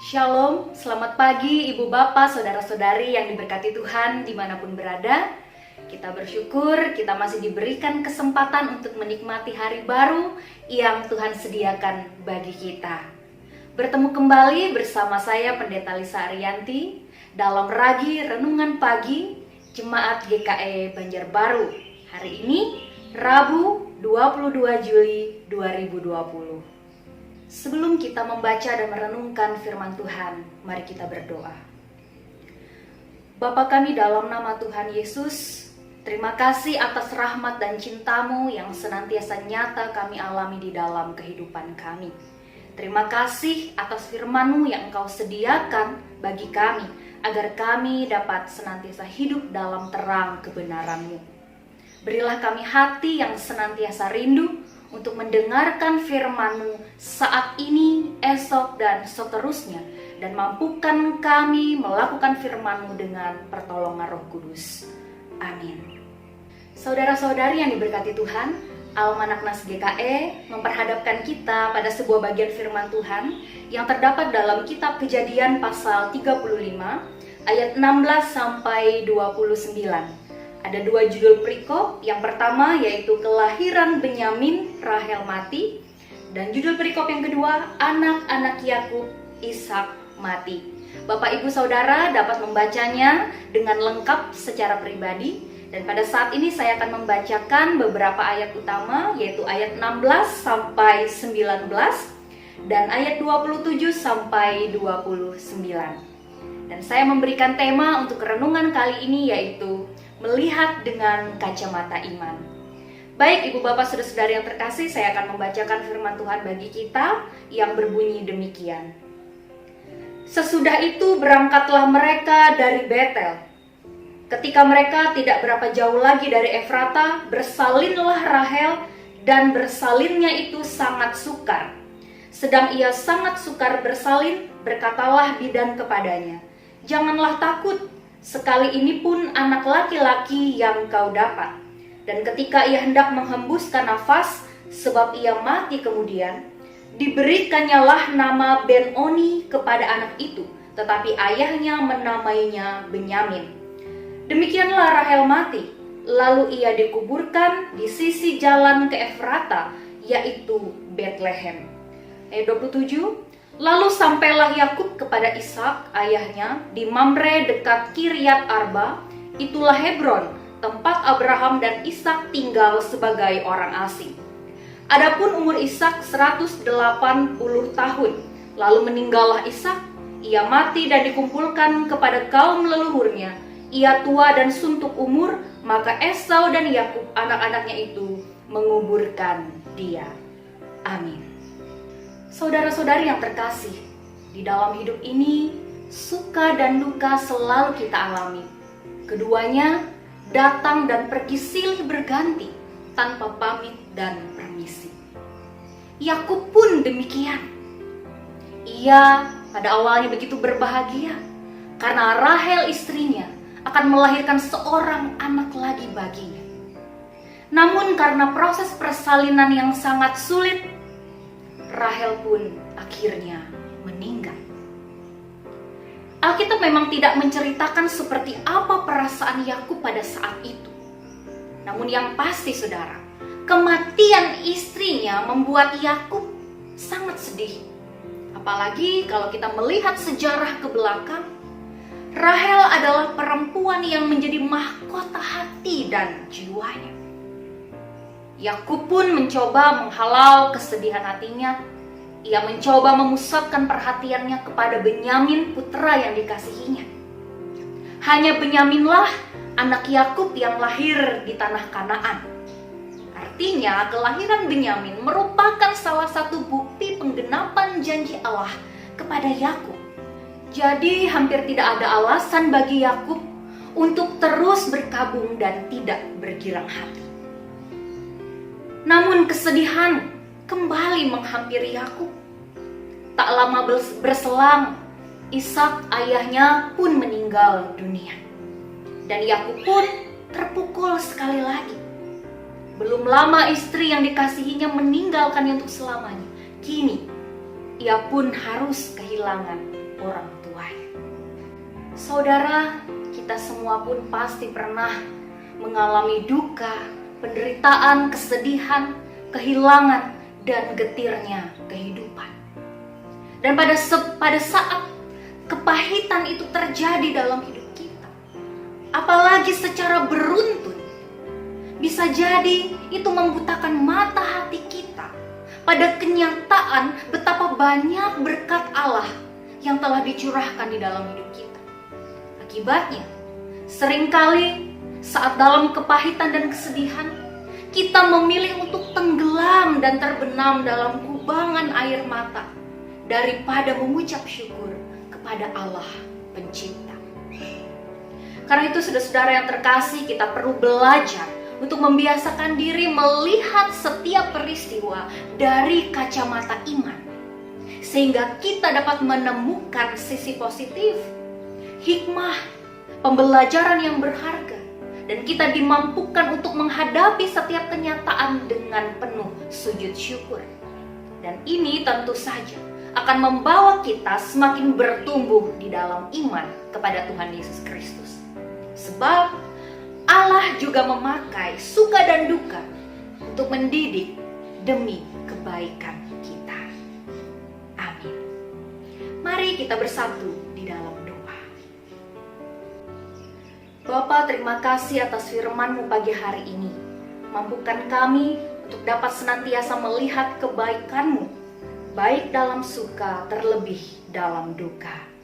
Shalom, selamat pagi Ibu Bapak, Saudara-saudari yang diberkati Tuhan dimanapun berada. Kita bersyukur kita masih diberikan kesempatan untuk menikmati hari baru yang Tuhan sediakan bagi kita. Bertemu kembali bersama saya Pendeta Lisa Ariyanti dalam Ragi Renungan Pagi Jemaat GKE Banjarbaru. Hari ini Rabu 22 Juli 2020. Sebelum kita membaca dan merenungkan firman Tuhan, mari kita berdoa. Bapa kami dalam nama Tuhan Yesus, terima kasih atas rahmat dan cinta-Mu yang senantiasa nyata kami alami di dalam kehidupan kami. Terima kasih atas firman-Mu yang Engkau sediakan bagi kami, agar kami dapat senantiasa hidup dalam terang kebenaran-Mu. Berilah kami hati yang senantiasa rindu untuk mendengarkan firman-Mu saat ini, esok, dan seterusnya. Dan mampukan kami melakukan firman-Mu dengan pertolongan Roh Kudus. Amin. Saudara-saudari yang diberkati Tuhan, Almanak Nas GKE memperhadapkan kita pada sebuah bagian firman Tuhan yang terdapat dalam kitab Kejadian pasal 35 ayat 16 sampai 29. Ada dua judul perikop. Yang pertama yaitu kelahiran Benyamin, Rahel mati. Dan judul perikop yang kedua, anak-anak Yakub, Ishak mati. Bapak Ibu Saudara dapat membacanya dengan lengkap secara pribadi. Dan pada saat ini saya akan membacakan beberapa ayat utama, yaitu ayat 16 sampai 19 dan ayat 27 sampai 29. Dan saya memberikan tema untuk renungan kali ini yaitu melihat dengan kacamata iman. Baik Ibu Bapak Saudara-saudari yang terkasih, saya akan membacakan firman Tuhan bagi kita yang berbunyi demikian. Sesudah itu berangkatlah mereka dari Betel. Ketika mereka tidak berapa jauh lagi dari Efrata, bersalinlah Rahel, dan bersalinnya itu sangat sukar. Sedang ia sangat sukar bersalin, berkatalah bidan kepadanya, "Janganlah takut, sekali ini pun anak laki-laki yang kau dapat." Dan ketika ia hendak menghembuskan nafas, sebab ia mati kemudian, diberikannya nama Ben-Oni kepada anak itu, tetapi ayahnya menamainya Benyamin. Demikianlah Rahel mati, lalu ia dikuburkan di sisi jalan ke Efrata, yaitu Betlehem. Ayat 27, lalu sampailah Yakub kepada Ishak ayahnya di Mamre dekat Kiryat Arba, itulah Hebron, tempat Abraham dan Ishak tinggal sebagai orang asing. Adapun umur Ishak 180 tahun, lalu meninggallah Ishak, ia mati dan dikumpulkan kepada kaum leluhurnya. Ia tua dan suntuk umur, maka Esau dan Yakub anak-anaknya itu menguburkan dia. Amin. Saudara-saudari yang terkasih, di dalam hidup ini, suka dan duka selalu kita alami. Keduanya datang dan pergi silih berganti, tanpa pamit dan permisi. Yakub pun demikian. Ia pada awalnya begitu berbahagia, karena Rahel istrinya akan melahirkan seorang anak lagi baginya. Namun karena proses persalinan yang sangat sulit, Rahel pun akhirnya meninggal. Alkitab memang tidak menceritakan seperti apa perasaan Yakub pada saat itu. Namun yang pasti saudara, kematian istrinya membuat Yakub sangat sedih. Apalagi kalau kita melihat sejarah ke belakang, Rahel adalah perempuan yang menjadi mahkota hati dan jiwanya. Yakub pun mencoba menghalau kesedihan hatinya. Ia mencoba memusatkan perhatiannya kepada Benyamin, putra yang dikasihinya. Hanya Benyaminlah anak Yakub yang lahir di tanah Kanaan. Artinya, kelahiran Benyamin merupakan salah satu bukti penggenapan janji Allah kepada Yakub. Jadi, hampir tidak ada alasan bagi Yakub untuk terus berkabung dan tidak bergirang hati. Namun kesedihan kembali menghampiri Yakub. Tak lama berselang, Ishak ayahnya pun meninggal dunia. Dan Yakub pun terpukul sekali lagi. Belum lama istri yang dikasihinya meninggalkannya untuk selamanya. Kini ia pun harus kehilangan orang tuanya. Saudara, kita semua pun pasti pernah mengalami duka, penderitaan, kesedihan, kehilangan, dan getirnya kehidupan. Dan pada saat kepahitan itu terjadi dalam hidup kita, apalagi secara beruntun, bisa jadi itu membutakan mata hati kita pada kenyataan betapa banyak berkat Allah yang telah dicurahkan di dalam hidup kita. Akibatnya, seringkali saat dalam kepahitan dan kesedihan, kita memilih untuk tenggelam dan terbenam dalam kubangan air mata daripada mengucap syukur kepada Allah Pencipta. Karena itu, saudara-saudara yang terkasih, kita perlu belajar untuk membiasakan diri melihat setiap peristiwa dari kacamata iman, sehingga kita dapat menemukan sisi positif, hikmah, pembelajaran yang berharga, dan kita dimampukan untuk menghadapi setiap kenyataan dengan penuh sujud syukur. Dan ini tentu saja akan membawa kita semakin bertumbuh di dalam iman kepada Tuhan Yesus Kristus. Sebab Allah juga memakai suka dan duka untuk mendidik demi kebaikan kita. Amin. Mari kita bersatu di dalam doa. Bapa, terima kasih atas firman-Mu pagi hari ini. Mampukan kami untuk dapat senantiasa melihat kebaikan-Mu, baik dalam suka terlebih dalam duka.